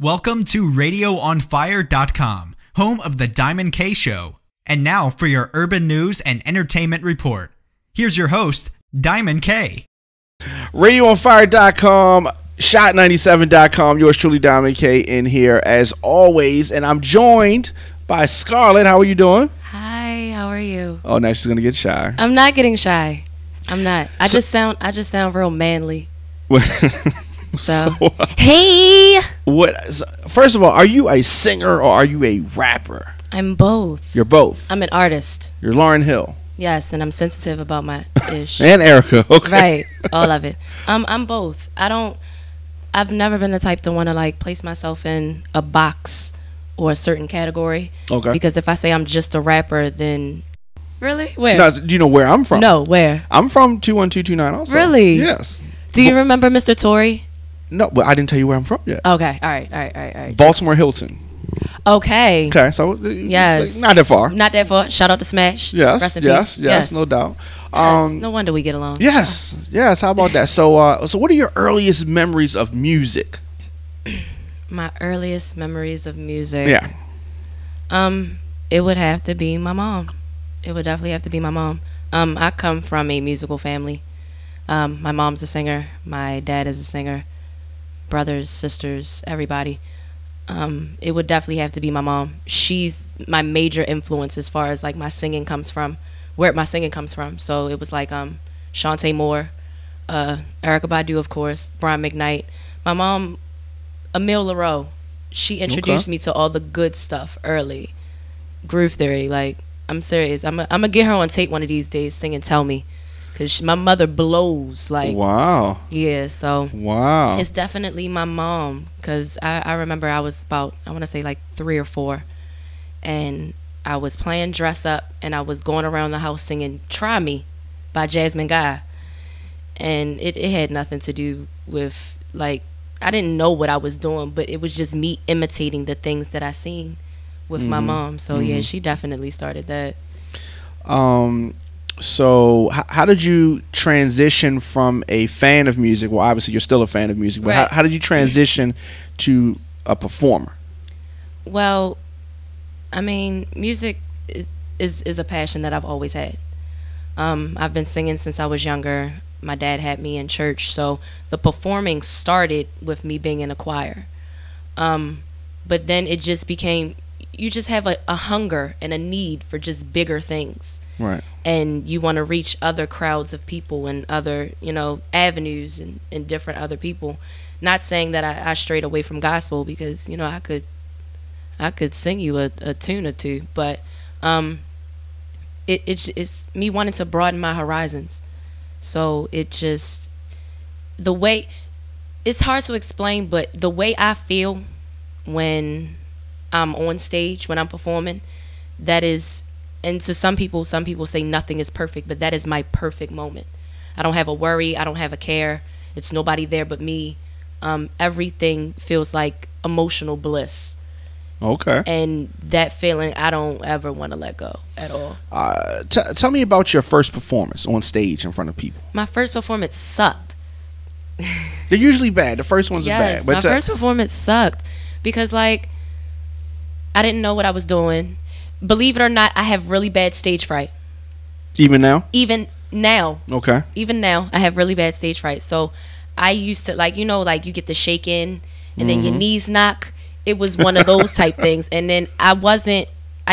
Welcome to RadioOnFire.com, home of the Diamond K Show. And now for your urban news and entertainment report. Here's your host, Diamond K. RadioOnFire.com, Shot97.com, yours truly, Diamond K, in here as always. And I'm joined by Scarlett. How are you doing? Hi, how are you? Oh, now she's going to get shy. I'm not getting shy. I'm not. I just sound real manly. So, hey. First of all, are you a singer or are you a rapper? I'm both. You're both. I'm an artist. You're Lauryn Hill. Yes, and I'm sensitive about my ish. And Erica. Okay. Right. All of it. I'm both. I've never been the type to want to like place myself in a box or a certain category. Okay. Because if I say I'm just a rapper, then really? Where? No, do you know where I'm from? No, where? I'm from 21229 also. Really? Yes. Do you remember Mr. Tory? No, but I didn't tell you where I'm from yet. Okay. All right. Baltimore Hilton. Okay. Okay, so yes, like not that far. Not that far. Shout out to Smash. Yes, Rest in yes, peace. yes, no doubt. Yes, no wonder we get along. Yes. How about that? So what are your earliest memories of music? My earliest memories of music. Yeah. It would have to be my mom. It would definitely have to be my mom. I come from a musical family. My mom's a singer. My dad is a singer. Brothers, sisters, everybody. It would definitely have to be my mom. She's my major influence as far as like my singing comes from, where my singing comes from. So it was like Shantae Moore, Erykah Badu, of course, Brian McKnight. My mom, Emile LaRoe, she introduced me to all the good stuff early. Groove Theory, like, I'm serious. I'm gonna get her on tape one of these days singing Tell Me. Because my mother blows, like, wow. Yeah, so wow, it's definitely my mom. Because I remember I was about, I want to say like 3 or 4, and I was playing Dress Up, and I was going around the house singing Try Me by Jasmine Guy, and it had nothing to do with, like, I didn't know what I was doing, but it was just me imitating the things that I seen with my mom. So yeah, she definitely started that. So how did you transition from a fan of music? Well, obviously you're still a fan of music, but right. how did you transition to a performer? Well, I mean, music is a passion that I've always had. I've been singing since I was younger. My dad had me in church, so the performing started with me being in a choir. But then it just became, you just have a hunger and a need for just bigger things. Right. And you want to reach other crowds of people and other, avenues and different other people. Not saying that I strayed away from gospel, because, I could sing you a tune or two, but it's me wanting to broaden my horizons. So it just, the way, it's hard to explain, but the way I feel when I'm on stage, when I'm performing, that is, and to some people say nothing is perfect, but that is my perfect moment. I don't have a worry. I don't have a care. It's nobody there but me. Everything feels like emotional bliss. Okay. And that feeling, I don't ever want to let go at all. Tell me about your first performance on stage in front of people. My first performance sucked. They're usually bad. The first ones are bad. But my first performance sucked because, like, I didn't know what I was doing. Believe it or not, I have really bad stage fright. Even now? Even now. Okay. Even now, I have really bad stage fright. So I used to, like, like you get the shaking and then your knees knock. It was one of those type things. And then I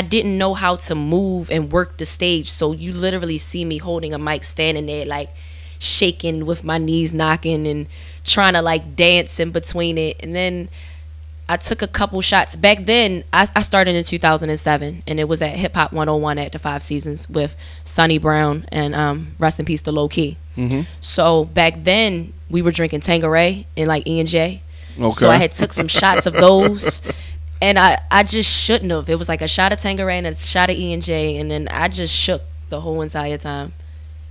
didn't know how to move and work the stage. So you literally see me holding a mic, standing there, like, shaking with my knees knocking and trying to, like, dance in between it. And then I took a couple shots. Back then, I started in 2007, and it was at Hip Hop 101 at the 5 Seasons with Sonny Brown and rest in peace to Low Key. So back then, we were drinking Tanqueray and like E&J. Okay. So I had took some shots of those, and I just shouldn't have. It was like a shot of Tanqueray and a shot of E&J, and then I just shook the whole entire time.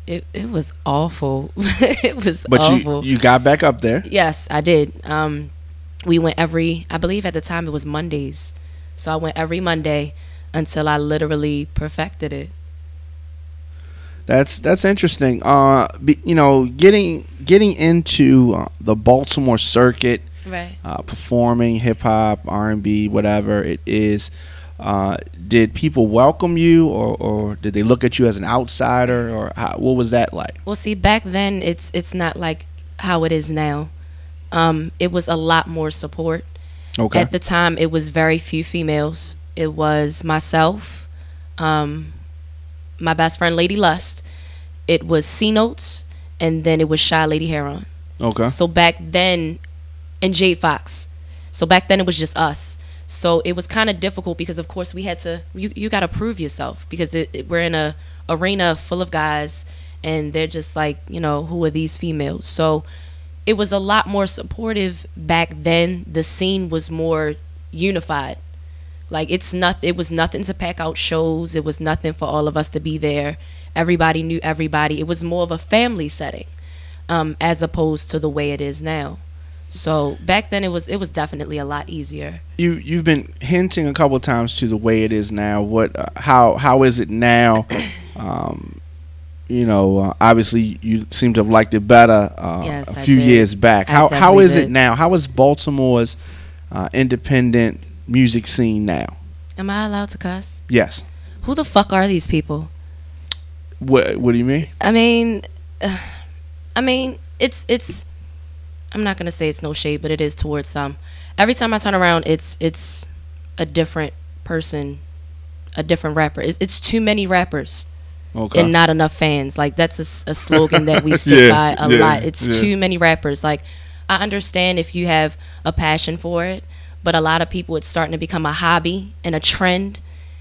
It was awful. It was awful. But you got back up there. Yes, I did. We went I believe at the time it was Mondays. So I went every Monday until I literally perfected it. That's interesting. Getting into the Baltimore circuit right. performing hip hop, R&B, whatever it is. Did people welcome you, or did they look at you as an outsider, or what was that like? Well, see, back then it's not like how it is now. It was a lot more support. Okay. At the time, it was very few females. It was myself, my best friend Lady Lust. It was C Notes, and then it was Shy Lady Heron. Okay. So back then, and Jade Fox. So back then it was just us. So it was kind of difficult because, of course, we had to. You got to prove yourself because we're in a arena full of guys, and they're just like, who are these females? So it was a lot more supportive back then. The scene was more unified. Like it was nothing to pack out shows. It was nothing for all of us to be there. Everybody knew everybody. It was more of a family setting, as opposed to the way it is now. So back then it was definitely a lot easier. You've been hinting a couple of times to the way it is now. How is it now? Obviously you seem to have liked it better Yes, a few years back. How is it now? How is Baltimore's independent music scene now? Am I allowed to cuss? Yes. Who the fuck are these people? What do you mean? I mean, it's. I'm not gonna say it's no shade, but it is towards some. Every time I turn around, it's a different person, a different rapper. It's too many rappers, okay, and not enough fans. Like that's a slogan that we stick by a lot. It's too many rappers. Like I understand if you have a passion for it, but a lot of people, it's starting to become a hobby and a trend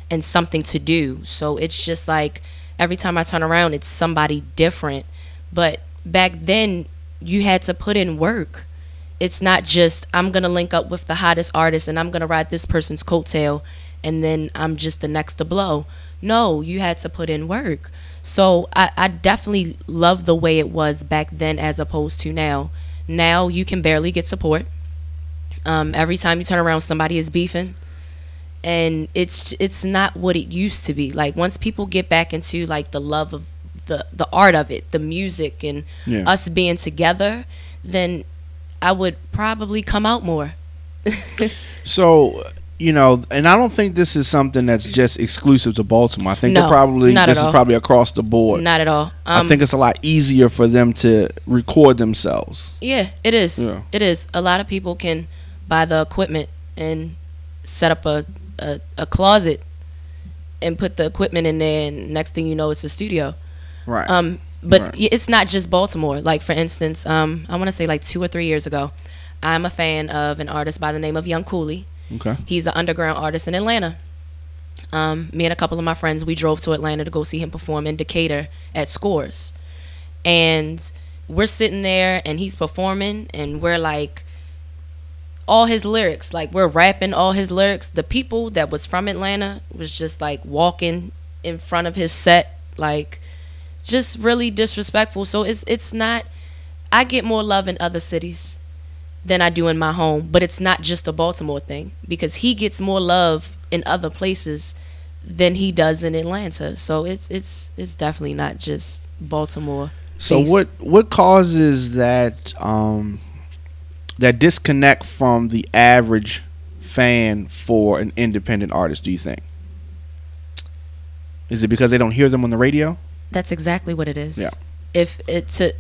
and something to do. So it's just like every time I turn around, it's somebody different. But back then, you had to put in work. It's not just I'm gonna link up with the hottest artist and I'm gonna ride this person's coattail and then I'm just the next to blow. No, you had to put in work. So I definitely love the way it was back then as opposed to now. Now you can barely get support. Every time you turn around, somebody is beefing, and it's not what it used to be. Like once people get back into like the love of the art of it, the music, and us being together, then I would probably come out more. So, and I don't think this is something that's just exclusive to Baltimore. I think this is probably across the board. Not at all. I think it's a lot easier for them to record themselves. Yeah, it is. Yeah. It is. A lot of people can buy the equipment and set up a closet and put the equipment in there, and next thing you know, it's a studio. Right. But it's not just Baltimore. Like for instance, I want to say like 2 or 3 years ago, I'm a fan of an artist by the name of Young Cooley. Okay. He's an underground artist in Atlanta. Me and a couple of my friends, we drove to Atlanta to go see him perform in Decatur at Scores. And we're sitting there and he's performing and we're like, all his lyrics, like we're rapping all his lyrics. The people that was from Atlanta was just like walking in front of his set, like just really disrespectful. So it's not, I get more love in other cities than I do in my home, but it's not just a Baltimore thing because he gets more love in other places than he does in Atlanta. So it's definitely not just Baltimore. So what causes that that disconnect from the average fan for an independent artist, do you think? Is it because they don't hear them on the radio? That's exactly what it is. Yeah. If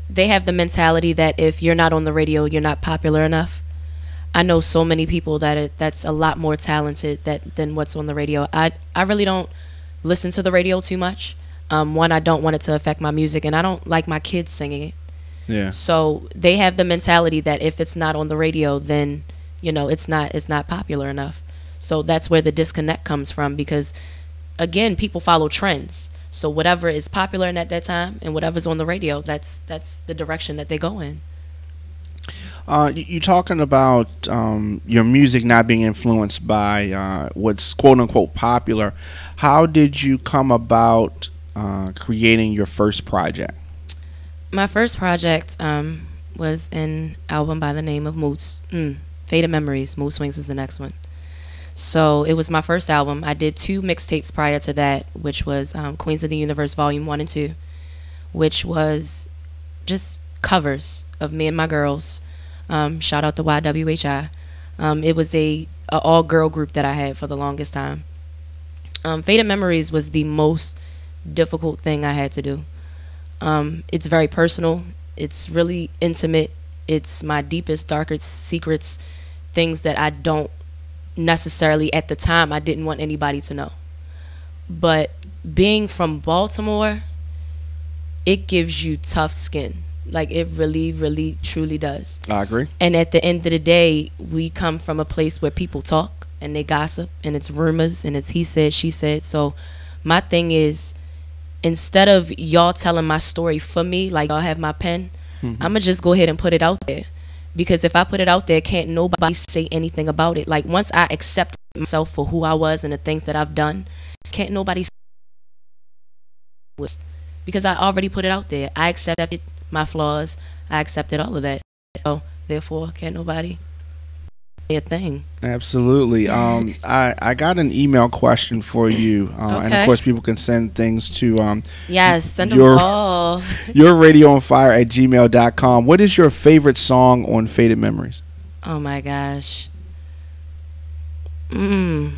they have the mentality that if you're not on the radio, you're not popular enough. I know so many people that's a lot more talented than what's on the radio. I really don't listen to the radio too much. One, I don't want it to affect my music, and I don't like my kids singing it. Yeah. So they have the mentality that if it's not on the radio, then it's not popular enough. So that's where the disconnect comes from because, again, people follow trends. So whatever is popular at that time and whatever's on the radio, that's the direction that they go in. You're talking about your music not being influenced by what's quote unquote popular. How did you come about creating your first project? My first project was an album by the name of Moose. Faded Memories. Moose Swings is the next one. So it was my first album. I did 2 mixtapes prior to that, which was Queens of the Universe Volume 1 and 2, which was just covers of me and my girls. Shout out to YWHI. It was a all girl group that I had for the longest time. Faded Memories was the most difficult thing I had to do. It's very personal. It's really intimate. It's my deepest, darkest secrets, things that I don't necessarily at the time I didn't want anybody to know. But being from Baltimore, it gives you tough skin. Like, it really, really, truly does. I agree. And at the end of the day, we come from a place where people talk and they gossip and it's rumors and it's he said, she said. So my thing is, instead of y'all telling my story for me, like y'all have my pen, I'm going to just go ahead and put it out there. Because if I put it out there, can't nobody say anything about it. Like, once I accept myself for who I was and the things that I've done, can't nobody say it. Because I already put it out there. I accepted my flaws. I accepted all of that. So, therefore, can't nobody say a thing. Absolutely. I got an email question for you. And, of course, people can send things to... yes, send them all. yourradioonfire@gmail.com. What is your favorite song on Faded Memories? Oh, my gosh. If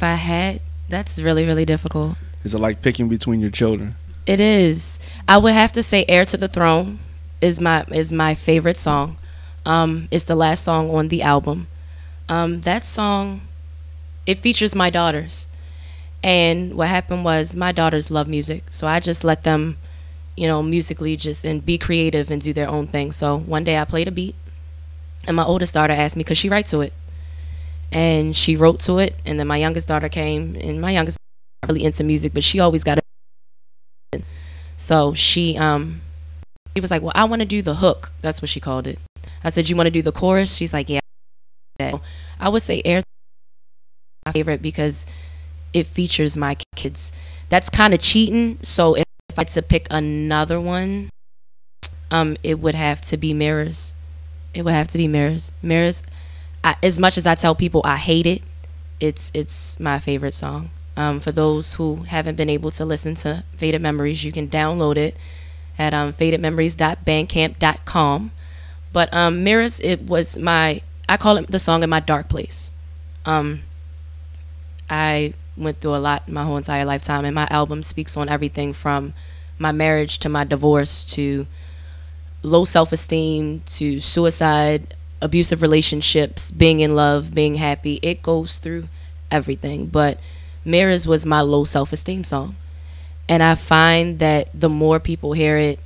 I had... That's really, really difficult. Is it like picking between your children? It is. I would have to say Heir to the Throne is my favorite song. It's the last song on the album. That song, it features my daughters. And what happened was, my daughters love music. So I just let them, musically and be creative and do their own thing. So one day I played a beat and my oldest daughter asked me, could she write to it? And she wrote to it. And then my youngest daughter came, and my youngest daughter is not really into music, but she always got it. So she was like, well, I want to do the hook. That's what she called it. I said, you want to do the chorus? She's like, yeah. I would say Heir my favorite because it features my kids. That's kind of cheating. So if I had to pick another one, it would have to be Mirrors. It would have to be Mirrors. Mirrors, as much as I tell people I hate it, it's my favorite song. For those who haven't been able to listen to Faded Memories, you can download it at fadedmemories.bandcamp.com. But Mirrors, it was I call it the song in my dark place. I went through a lot my whole entire lifetime, and my album speaks on everything from my marriage to my divorce to low self-esteem to suicide, abusive relationships, being in love, being happy. It goes through everything. But Mirrors was my low self-esteem song. And I find that the more people hear it,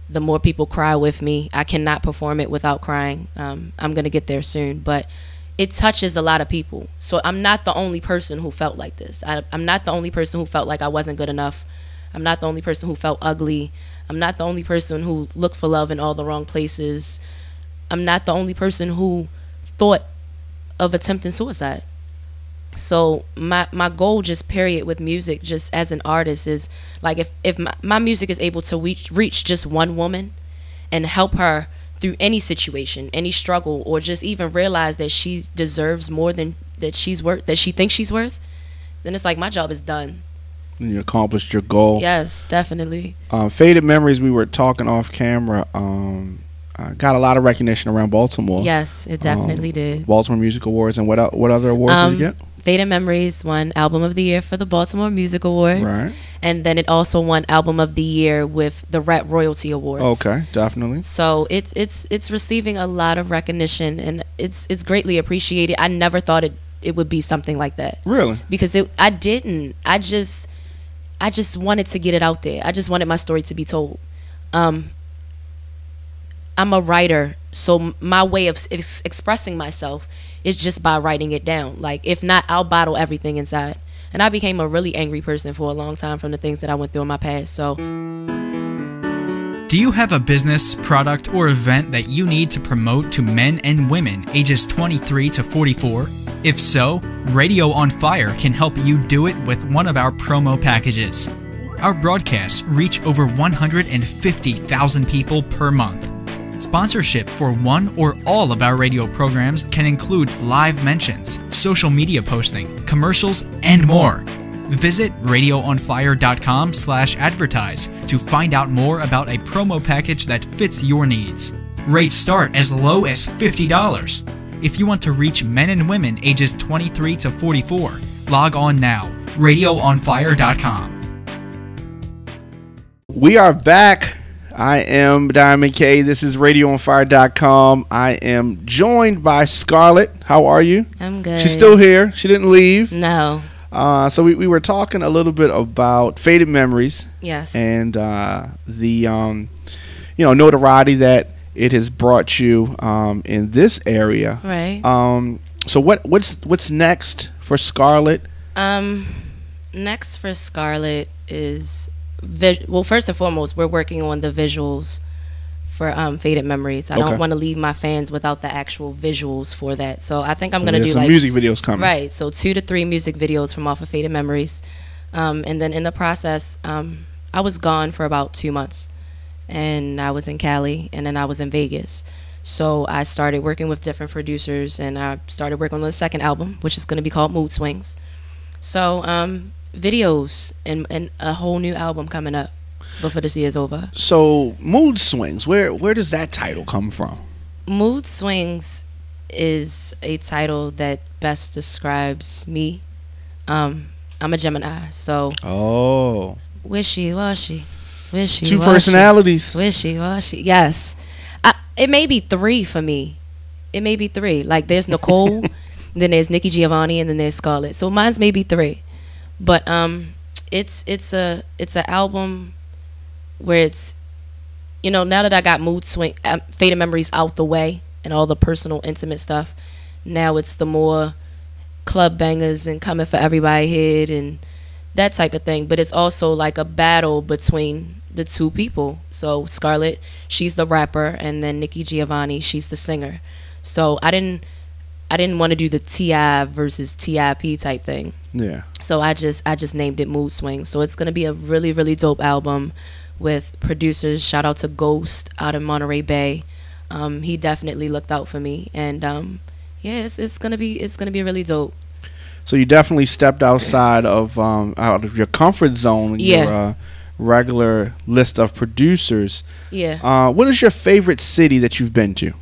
the more people cry with me. I cannot perform it without crying. I'm going to get there soon. But it touches a lot of people. So I'm not the only person who felt like this. I'm not the only person who felt like I wasn't good enough. I'm not the only person who felt ugly. I'm not the only person who looked for love in all the wrong places. I'm not the only person who thought of attempting suicide. So my goal, just period, with music, just as an artist, is like if my music is able to reach just one woman and help her through any situation, any struggle, or just even realize that she deserves more than that she thinks she's worth, then it's like my job is done. You accomplished your goal. Yes, definitely. Faded Memories, we were talking off camera, got a lot of recognition around Baltimore. Yes, it definitely did. Baltimore Music Awards, and what other awards did you get? Faded Memories won Album of the Year for the Baltimore Music Awards. Right. And then it also won Album of the Year with the Rap Royalty Awards. Okay, definitely. So it's receiving a lot of recognition, and it's greatly appreciated. I never thought it would be something like that. Really? Because I didn't. I just wanted to get it out there. I just wanted my story to be told. I'm a writer, so my way of expressing myself is just by writing it down. Like, if not, I'll bottle everything inside. And I became a really angry person for a long time from the things that I went through in my past. So, do you have a business, product, or event that you need to promote to men and women ages 23 to 44? If so, Radio on Fire can help you do it with one of our promo packages. Our broadcasts reach over 150,000 people per month. Sponsorship for one or all of our radio programs can include live mentions, social media posting, commercials, and more. Visit radioonfire.com/advertise to find out more about a promo package that fits your needs. Rates start as low as $50. If you want to reach men and women ages 23 to 44, log on now. RadioOnFire.com. We are back. I am Diamond K. This is RadioOnFire.com. I am joined by Scarlett. How are you? I'm good. She's still here. She didn't leave. No. So we were talking a little bit about Faded Memories. Yes. And the notoriety that it has brought you in this area. Right. So what's next for Scarlett? Next for Scarlett is first and foremost, we're working on the visuals for Faded Memories. I don't want to leave my fans without the actual visuals for that. So I think I'm going to do some music videos coming. Right. So 2 to 3 music videos from off of Faded Memories. And then in the process, I was gone for about 2 months. And I was in Cali, and then I was in Vegas. So I started working with different producers, and I started working on the second album, which is going to be called Mood Swings. So videos and a whole new album coming up before this year's over. So Mood Swings, where does that title come from? Mood Swings is a title that best describes me. I'm a Gemini, so wishy-washy. Two personalities. Wishy-washy. Yes. It may be 3 for me. It may be 3. Like, there's Nicole, then there's Nikki Giovanni, and then there's Scarlett. So mine's maybe 3. But it's an album where it's, now that I got Faded Memories out the way and all the personal, intimate stuff, now it's the more club bangers and coming for everybody hit and that type of thing. But it's also like a battle between the 2 people. So Scarlett, she's the rapper, and then Nikki Giovanni, she's the singer. So I didn't want to do the T.I. versus T.I.P. type thing. Yeah. So I just named it Mood Swings. So it's gonna be a really, really dope album with producers. Shout out to Ghost out of Monterey Bay. He definitely looked out for me, and it's gonna be really dope. So you definitely stepped outside of your comfort zone. Yeah. Your regular list of producers. Yeah. What is your favorite city that you've been to?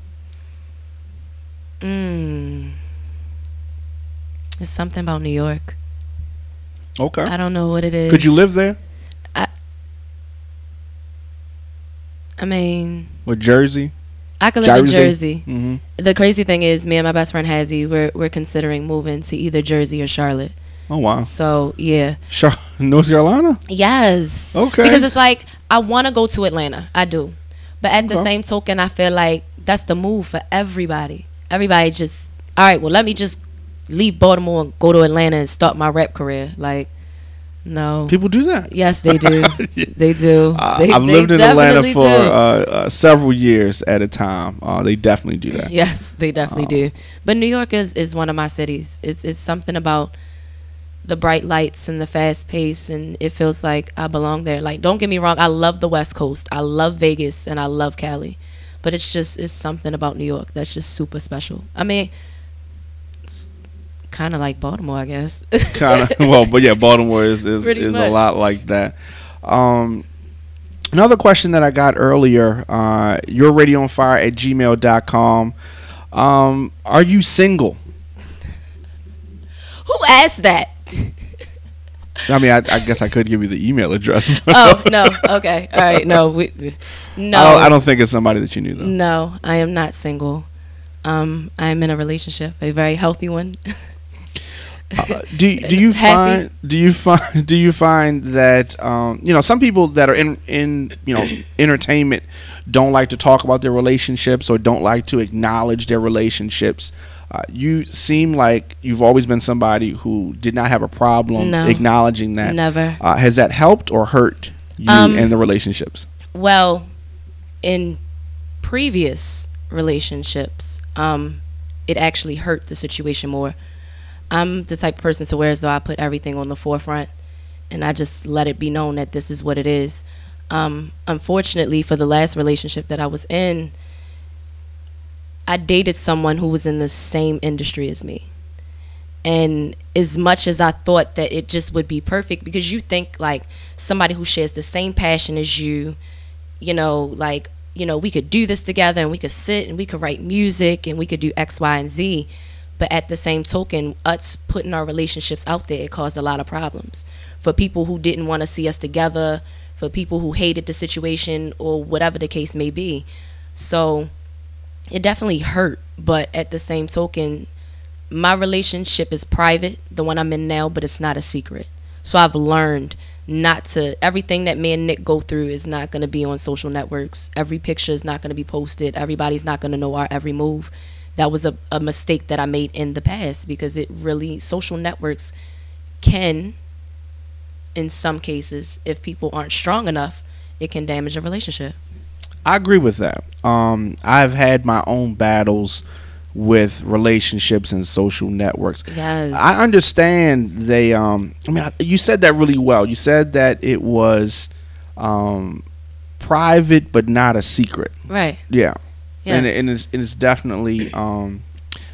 It's something about New York. Okay. I don't know what it is. Could you live there? I mean, or Jersey? I could live in Jersey. Mm-hmm. The crazy thing is, me and my best friend Hazzy, we're considering moving to either Jersey or Charlotte. Oh wow! So yeah, North Carolina. Yes. Okay. Because it's like I want to go to Atlanta. I do, but at the same token, I feel like that's the move for everybody. Everybody just, all right, well, let me just leave Baltimore and go to Atlanta and start my rap career. Like, no. People do that. Yes, they do. Yeah. They do. I've lived in Atlanta for several years at a time. They definitely do that. Yes, they definitely do. But New York is one of my cities. It's something about the bright lights and the fast pace, and it feels like I belong there. Like, don't get me wrong, I love the West Coast. I love Vegas, and I love Cali. But it's something about New York that's just super special. I mean, it's kind of like Baltimore, I guess. But yeah, Baltimore is a lot like that. Another question that I got earlier, yourradioonfire@gmail.com. Are you single? Who asked that? I mean, I guess I could give you the email address. Oh, no. Okay. All right. No. No. I don't think it's somebody that you knew, though. No, I am not single. I am in a relationship, a very healthy one. Do you find that some people that are in entertainment don't like to talk about their relationships or don't like to acknowledge their relationships? You seem like you've always been somebody who did not have a problem acknowledging that. Never. Has that helped or hurt you and the relationships? Well, in previous relationships, it actually hurt the situation more. I'm the type of person to where as though I put everything on the forefront and I just let it be known that this is what it is. Unfortunately, for the last relationship that I was in, I dated someone who was in the same industry as me. And as much as I thought that it just would be perfect, because you think like somebody who shares the same passion as you, like you know, we could do this together and we could sit and we could write music and we could do X, Y, and Z. But at the same token, us putting our relationships out there, it caused a lot of problems for people who didn't want to see us together, for people who hated the situation, or whatever the case may be. So it definitely hurt. But at the same token, my relationship is private, the one I'm in now, but it's not a secret. So I've learned not to, everything that me and Nick go through is not going to be on social networks. Every picture is not going to be posted. Everybody's not going to know our every move. That was a mistake that I made in the past, because it really, social networks can, in some cases, if people aren't strong enough, it can damage a relationship. I agree with that. I've had my own battles with relationships and social networks. Yes. I understand they, I mean, you said that really well. You said that it was private but not a secret. Right. Yeah. Yes. And it's definitely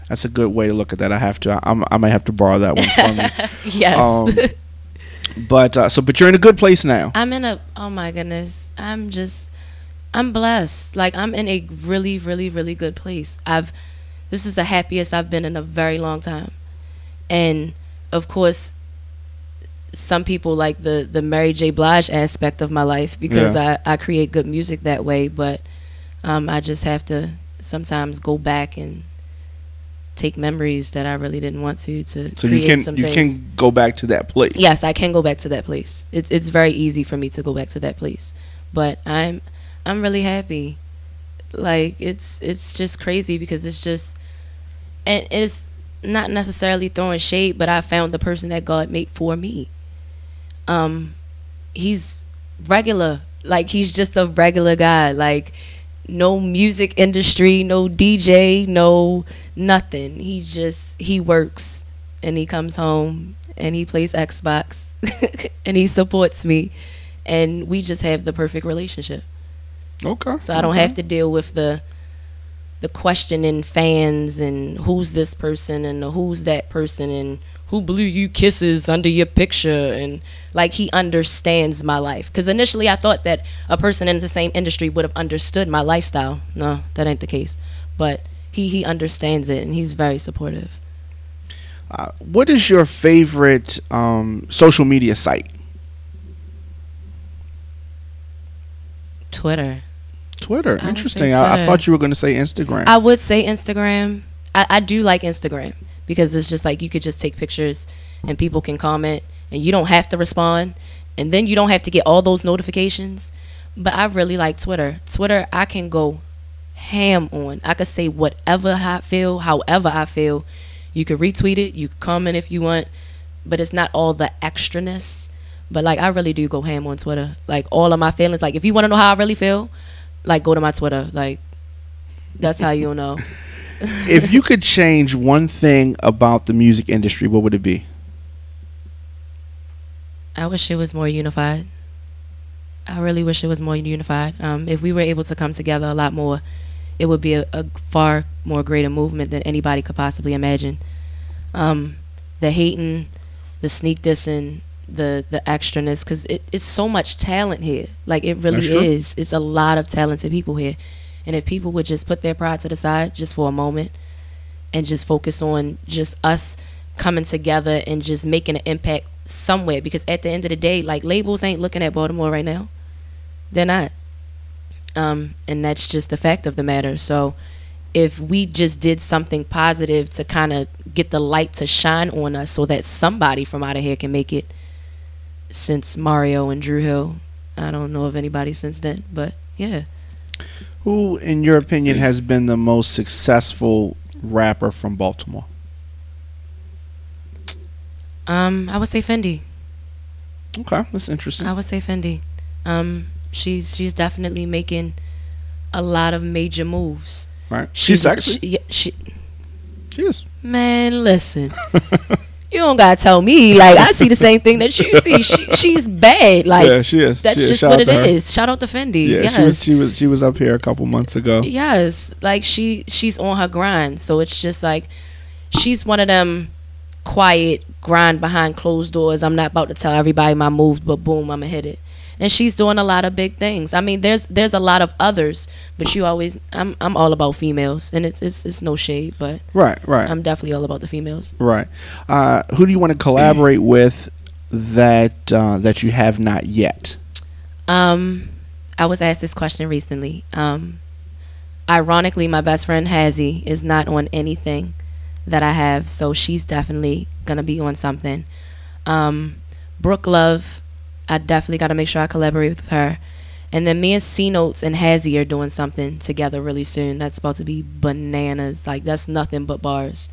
that's a good way to look at that. I might have to borrow that one from you. Yes. But you're in a good place now. I'm in a, oh my goodness, I'm blessed. Like, I'm in a really, really, really good place. This is the happiest I've been in a very long time. And of course, some people like the Mary J. Blige aspect of my life, because I create good music that way. But I just have to sometimes go back and take memories that I really didn't want to create some things. You can go back to that place. Yes, I can go back to that place. It's very easy for me to go back to that place. But I'm really happy. Like, it's just crazy, because it's just, and it's not necessarily throwing shade, but I found the person that God made for me. He's regular. Like, he's just a regular guy. Like, no music industry, no DJ, no nothing. He works and he comes home and he plays Xbox and he supports me, and we just have the perfect relationship. Okay. So I don't have to deal with the questioning fans and who's this person and who's that person and who blew you kisses under your picture. And like, he understands my life, because initially I thought that a person in the same industry would have understood my lifestyle. No, that ain't the case. But he understands it, and he's very supportive. What is your favorite social media site? Twitter. Interesting. I thought you were going to say Instagram. I would say Instagram. I do like Instagram, because it's just like, you could just take pictures and people can comment and you don't have to respond, and then you don't have to get all those notifications. But I really like Twitter. Twitter, I can go ham on. I could say whatever I feel, however I feel. You could retweet it, you could comment if you want, but it's not all the extraness. But like, I really do go ham on Twitter. Like, all of my feelings, like, if you want to know how I really feel, like, go to my Twitter. Like, that's how you'll know. If you could change one thing about the music industry, what would it be? I wish it was more unified. I really wish it was more unified. If we were able to come together a lot more, it would be a far more greater movement than anybody could possibly imagine. The hating, the sneak dissing, the extraness, because it's so much talent here. Like, it really is. It's a lot of talented people here. And if people would just put their pride to the side just for a moment and just focus on just us coming together and just making an impact somewhere, because at the end of the day, like, labels ain't looking at Baltimore right now. They're not. And that's just the fact of the matter. So if we just did something positive to kind of get the light to shine on us, so that somebody from out of here can make it. Since Mario and Drew Hill, I don't know of anybody since then, but yeah. Who, in your opinion, has been the most successful rapper from Baltimore? I would say Fendi. Okay, that's interesting. I would say Fendi. She's definitely making a lot of major moves. Right. She's sexy. She is. Man, listen. You don't gotta tell me. Like, I see the same thing that you see. She's bad. Like, yeah, she is. That's just what it is. Shout out to Fendi. Yeah, yes. she was up here a couple months ago. Yes, like, she's on her grind. So it's just like, she's one of them quiet grind behind closed doors. I'm not about to tell everybody my moves, but boom, I'ma hit it. and she's doing a lot of big things. I mean, there's a lot of others, but you always I'm all about females, and it's no shade, but right. I'm definitely all about the females. Right. Who do you want to collaborate with that you have not yet? I was asked this question recently. Ironically, my best friend Hazzy is not on anything that I have, so she's definitely gonna be on something. Brooke Love, I definitely got to make sure I collaborate with her. And then me and C Notes and Hazzy are doing something together really soon. That's about to be bananas. Like, that's nothing but bars.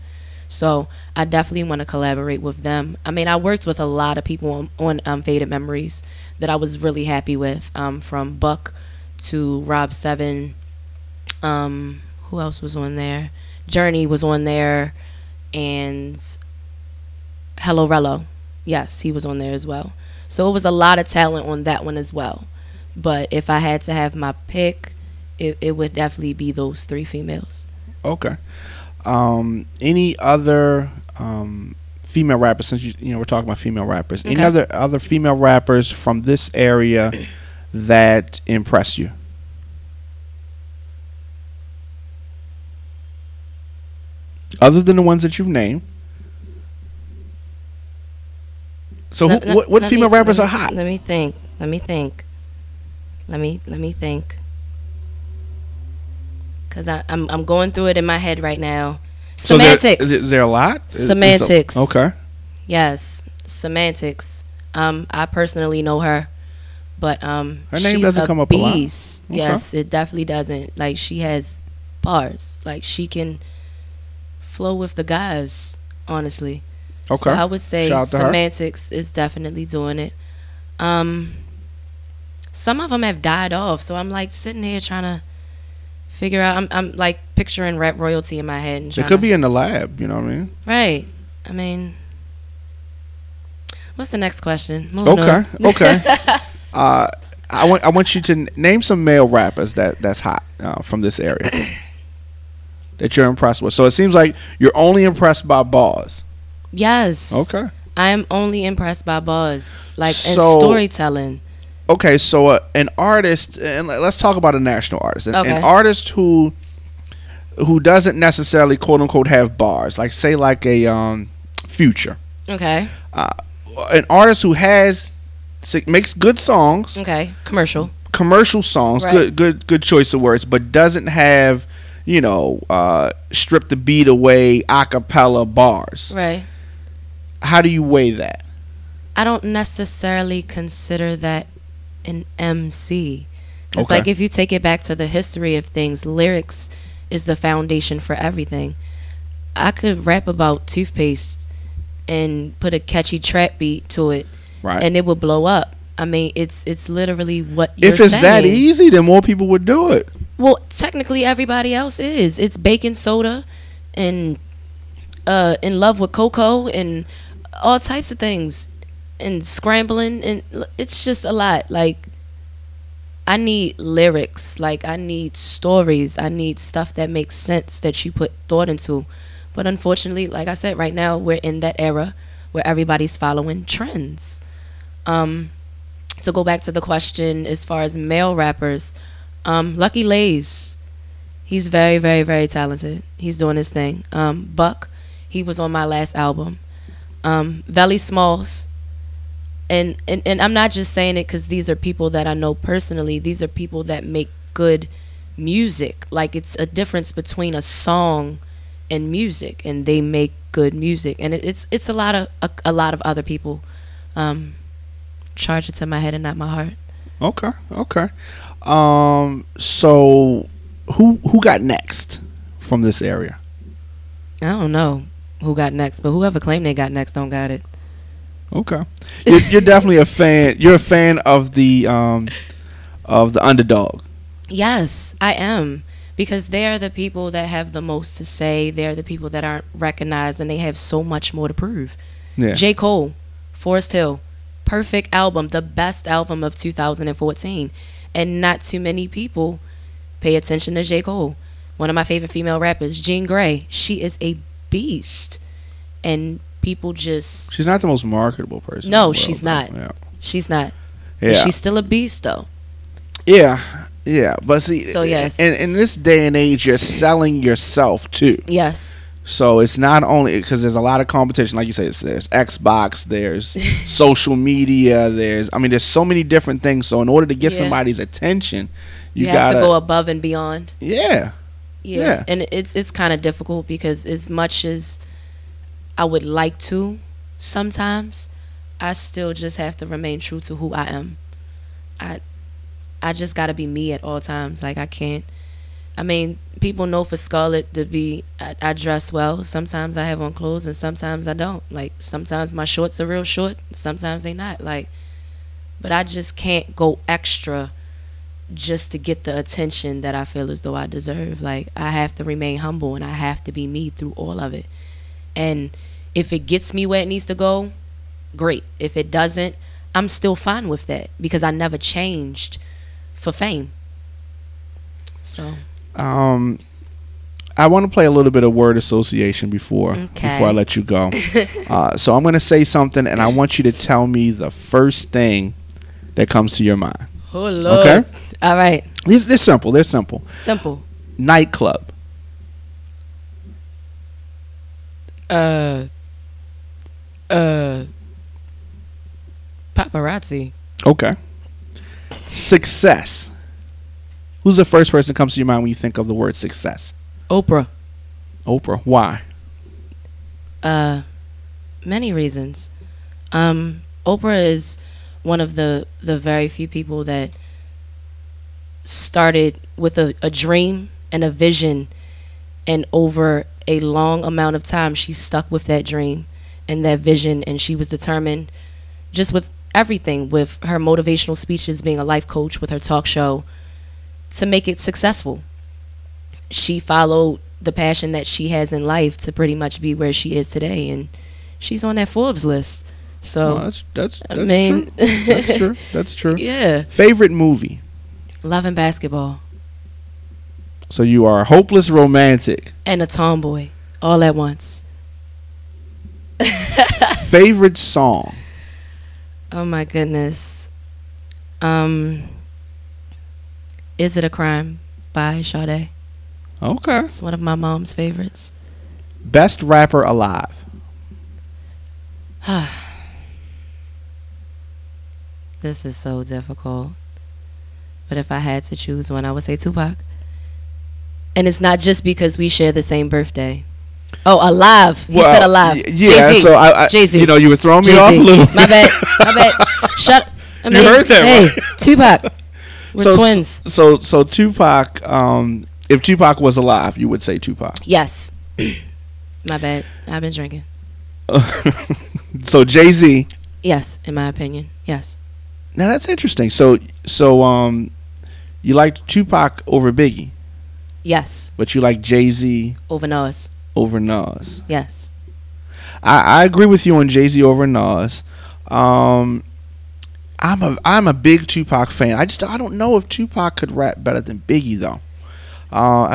So I definitely want to collaborate with them. I mean, I worked with a lot of people on Faded Memories that I was really happy with, from Buck to Rob 7. Who else was on there? Journey was on there, and Hello Rello. Yes, he was on there as well. So it was a lot of talent on that one as well. But if I had to have my pick, it would definitely be those 3 females. Okay. Any other female rappers, since you we're talking about female rappers, any other female rappers from this area that impress you? Other than the ones that you've named. So what female rappers are hot? Let me think. Cause I'm going through it in my head right now. Semantics. So is there a lot? Semantics. Okay. Yes, Semantics. I personally know her, but her name she's doesn't come up a lot. Beast. Okay. Yes, it definitely doesn't. Like, she has bars. Like, she can flow with the guys. Honestly. Okay. So I would say Semantics her. is definitely doing it. Some of them have died off, so I'm like sitting here trying to figure out. I'm like picturing rap royalty in my head. And it could be in the lab, you know what I mean? Right. I mean, what's the next question? Okay. I want you to name some male rappers that's hot from this area that you're impressed with. So it seems like you're only impressed by bars. Yes. Okay. I am only impressed by bars, and storytelling. Okay, so an artist, and let's talk about a national artist. An artist who doesn't necessarily quote unquote have bars, like say like a Future. Okay. An artist who makes good songs. Okay. Commercial songs. Right. Good choice of words, but doesn't have strip the beat away acapella bars. Right. How do you weigh that? I don't necessarily consider that an MC. It's Okay. like, if you take it back to the history of things, lyrics is the foundation for everything. I could rap about toothpaste and put a catchy trap beat to it, Right. and it would blow up. I mean, it's literally what you're If it's saying. that easy, then more people would do it. Well, technically everybody else is. It's baking soda and In Love with Coco and all types of things, and scrambling, and it's just a lot. Like, I need lyrics, like I need stories, I need stuff that makes sense, that you put thought into. But unfortunately, like I said, right now we're in that era where everybody's following trends. To go back to the question as far as male rappers, Lucky Lays, he's very, very, very talented. He's doing his thing. Buck, he was on my last album. Velly Smalls, and I'm not just saying it because these are people that I know personally. These are people that make good music. Like, it's a difference between a song and music, and they make good music. And it's a lot of other people. Charge it to my head and not my heart. Okay. So who got next from this area? I don't know who got next, but whoever claimed they got next don't got it. Okay. You're definitely a fan. You're a fan of the underdog. Yes, I am, because they're the people that have the most to say. They're the people that aren't recognized, and they have so much more to prove. Yeah. J. Cole, Forest Hill, perfect album, the best album of 2014, and not too many people pay attention to J. Cole. One of my favorite female rappers, Jean Grey, she is a beast, and people just... She's not the most marketable person. No, she's not. Yeah. She's not. But she's still a beast, though. Yeah, yeah. But see, so yes, in this day and age, you're selling yourself too. Yes. So it's not only because there's a lot of competition, like you said. There's Xbox, there's social media, there's so many different things. So in order to get somebody's attention, you have to go above and beyond. Yeah. And it's kind of difficult because as much as I would like to, sometimes I still just have to remain true to who I am. I just gotta be me at all times. Like I can't. People know for Scarlett to be, I dress well. Sometimes I have on clothes and sometimes I don't. Like, sometimes my shorts are real short, sometimes they not. Like, but I just can't go extra just to get the attention that I feel as though I deserve. Like, I have to remain humble and I have to be me through all of it. And if it gets me where it needs to go, great. If it doesn't, I'm still fine with that because I never changed for fame. So... I want to play a little bit of word association before I let you go. So I'm going to say something, and I want you to tell me the first thing that comes to your mind. Oh, Lord. Okay? All right. They're simple. They're simple. Simple. Nightclub. Paparazzi. Okay. Success. Who's the first person that comes to your mind when you think of the word success? Oprah. Oprah. Why? Many reasons. Oprah is one of the very few people that started with a dream and a vision, and over a long amount of time she stuck with that dream and that vision, and she was determined just with everything, with her motivational speeches, being a life coach, with her talk show, to make it successful. She followed the passion that she has in life to pretty much be where she is today, and she's on that Forbes list. So that's true. That's true. That's true. Yeah. Favorite movie? Love and Basketball. So you are a hopeless romantic and a tomboy all at once. Favorite song? Oh my goodness. Is It a Crime by Sade. Okay. It's one of my mom's favorites. Best rapper alive? This is so difficult. But if I had to choose one, I would say Tupac. And it's not just because we share the same birthday. Oh, alive. He said alive. Yeah, Jay-Z. so Jay-Z. you were throwing me Jay-Z. off a little. My bad. Shut. You heard that, hey, right? Tupac. We're twins. So Tupac, if Tupac was alive, you would say Tupac. Yes. My bad. I've been drinking. So Jay-Z. Yes, in my opinion. Yes. Now that's interesting. So you liked Tupac over Biggie? Yes. But you like Jay-Z over Nas? Over Nas. Yes. I agree with you on Jay-Z over Nas. I'm a big Tupac fan. I don't know if Tupac could rap better than Biggie though.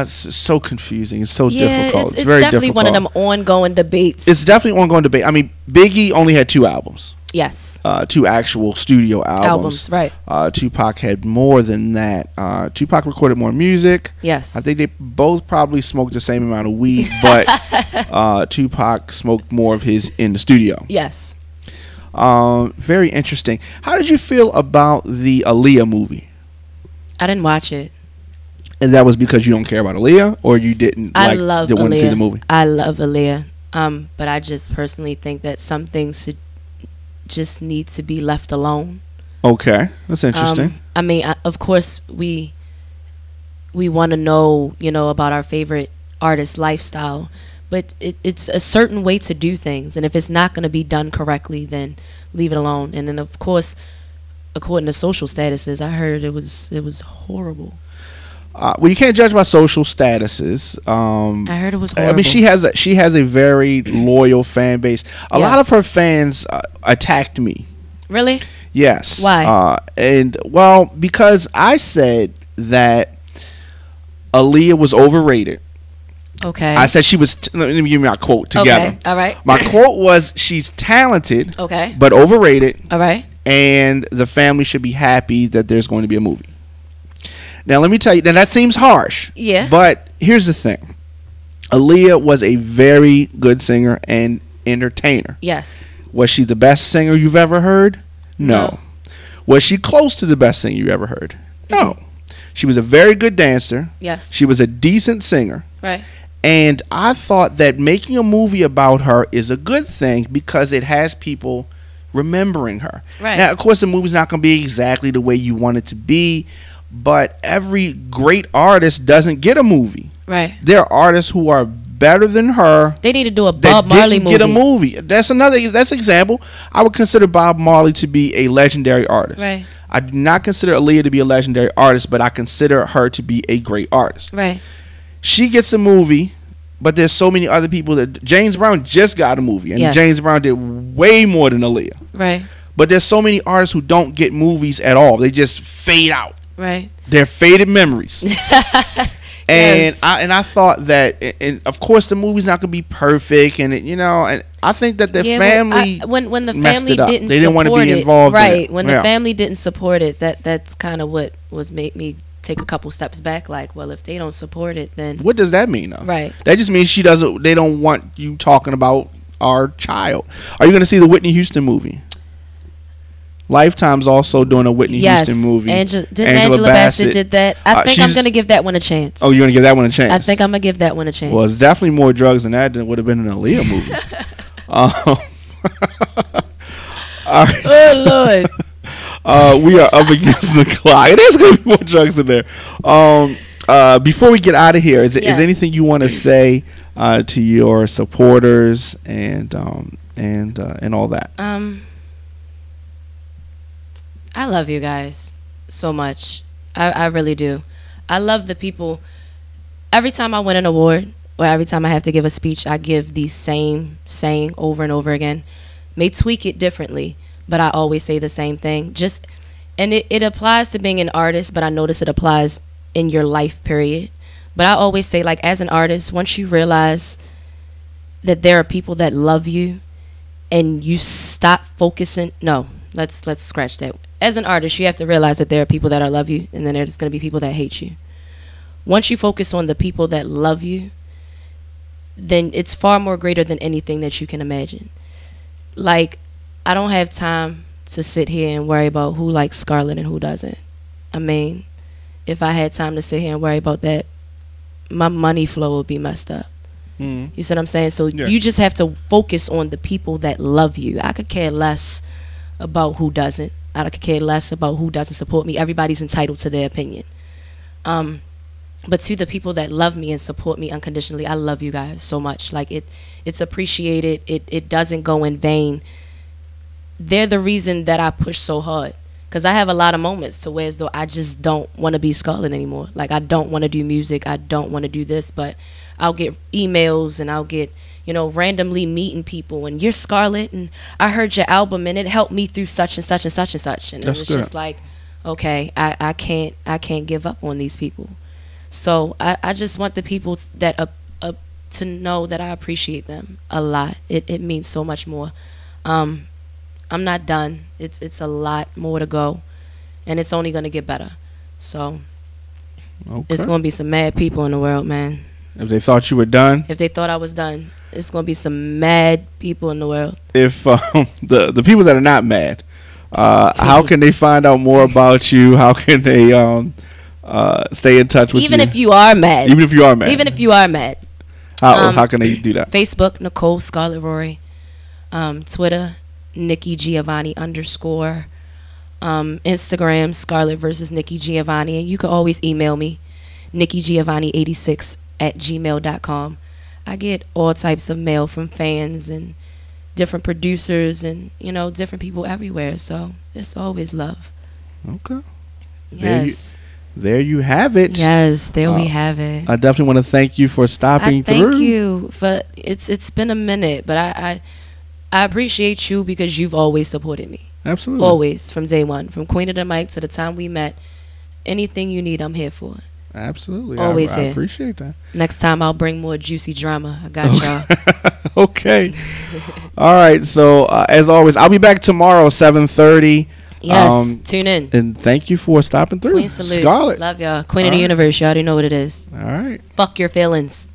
It's so confusing. It's so difficult. It's very definitely difficult. One of them ongoing debates. It's definitely ongoing debate. I mean, Biggie only had 2 albums. Yes. 2 actual studio albums. Right. Tupac had more than that. Tupac recorded more music. Yes. I think they both probably smoked the same amount of weed, but Tupac smoked more of his in the studio. Yes. Very interesting. How did you feel about the Aaliyah movie? I didn't watch it. And that was because you don't care about Aaliyah, or you didn't want to see the movie? I love Aaliyah. But I just personally think that some things just need to be left alone. Okay, that's interesting. I mean, of course, we want to know, about our favorite artist's lifestyle, but it's a certain way to do things, and if it's not going to be done correctly, then leave it alone. And then, of course, according to social statuses, I heard it was horrible. Well, you can't judge by social statuses. I heard it was horrible. I mean, she has a very loyal fan base. A lot of her fans attacked me. Really? Yes. Why? Because I said that Aaliyah was overrated. Okay. I said she was. Let me give you my quote together. Okay. All right. My quote was, "She's talented. Okay. But overrated. All right. and the family should be happy that there's going to be a movie. Now, let me tell you, now that seems harsh. Yeah. But here's the thing. Aaliyah was a very good singer and entertainer. Yes. Was she the best singer you've ever heard? No. Was she close to the best singer you ever heard? No. She was a very good dancer. Yes. She was a decent singer. Right. And I thought that making a movie about her is a good thing because it has people remembering her. Right. Now, of course, the movie's not going to be exactly the way you want it to be, but every great artist doesn't get a movie. Right. There are artists who are better than her. They need to do a that Bob Marley didn't movie. get a movie. That's example. I would consider Bob Marley to be a legendary artist. Right. I do not consider Aaliyah to be a legendary artist, but I consider her to be a great artist. Right. She gets a movie, but there's so many other people that James Brown just got a movie, and Yes. James Brown did way more than Aaliyah. Right. But there's so many artists who don't get movies at all. They just fade out. Right. They're faded memories. And Yes. I thought that, and of course, the movie's not gonna be perfect, and and I think that the family when the messed family it up. didn't They didn't want to support be it, involved. in right? it. When Yeah. the family didn't support it, that's kind of what was made me take a couple steps back. Like, well, if they don't support it, then What does that mean, though? right. That just means they don't want you talking about our child. Are you gonna see the Whitney Houston movie? Lifetime's also doing a Whitney Houston movie. Didn't Angela Bassett did that? I think I'm gonna give that one a chance. Oh, you're gonna give that one a chance? I think I'm gonna give that one a chance. Well, it's definitely more drugs than that than would have been an Aaliyah movie. All right. Oh Lord. We are up against the clock. There's gonna be more drugs in there. Before we get out of here, is Yes. anything you want to say to your supporters and all that? I love you guys so much. I really do. I love the people. Every time I win an award or every time I have to give a speech, I give the same saying over and over again. May tweak it differently, but I always say the same thing. And it applies to being an artist, but I notice it applies in your life period. But I always say, like, as an artist, once you realize that there are people that love you and you stop focusing, no, let's scratch that. As an artist, you have to realize that there are people that love you, and then there's going to be people that hate you. Once you focus on the people that love you, then it's far more greater than anything that you can imagine. Like, I don't have time to sit here and worry about who likes Scarlett and who doesn't. I mean, if I had time to sit here and worry about that, my money flow would be messed up. Mm. You see what I'm saying? So Yeah. you just have to focus on the people that love you. I could care less about who doesn't. I could care less about who doesn't support me. Everybody's entitled to their opinion. But to the people that love me and support me unconditionally, I love you guys so much. Like, it's appreciated. It doesn't go in vain. They're the reason that I push so hard. Because I have a lot of moments to where as though I just don't want to be Scarlett anymore. Like, I don't want to do music. I don't want to do this. But I'll get emails and I'll get, randomly meeting people. And you're Scarlett, and I heard your album, and it helped me through such and such and such and such. And That's it was good. just like, okay, I can't give up on these people. So I just want the people that to know that I appreciate them a lot. It means so much more. I'm not done. It's a lot more to go, and it's only gonna get better. So it's gonna be some mad people in the world, man. If they thought you were done, If they thought I was done, it's gonna be some mad people in the world. if the people that are not mad, how can they find out more about you? How can they stay in touch with Even you? if you are mad. Even if you are mad. Even if you are mad. How can they do that? Facebook, Nicole Scarlett Rory. Twitter, Nikki Giovanni _. Instagram, Scarlett versus Nikki Giovanni. And you can always email me, nikkigiovanni86@gmail.com. I get all types of mail from fans and different producers and, different people everywhere. So it's always love. Okay. Yes. There you have it. Yes, there we have it. I definitely want to thank you for stopping through. Thank you for it's been a minute, but I appreciate you because you've always supported me. Absolutely. Always, from day one, from Queen of the Mic to the time we met. Anything you need, I'm here for. Absolutely. Always I here. appreciate that. Next time I'll bring more juicy drama. I got y'all. Okay. All right. So as always, I'll be back tomorrow, 7:30. Yes, tune in. And thank you for stopping through. Queen salute. Scarlett. Love y'all. Queen of the universe. You already know what it is. All right. Fuck your feelings.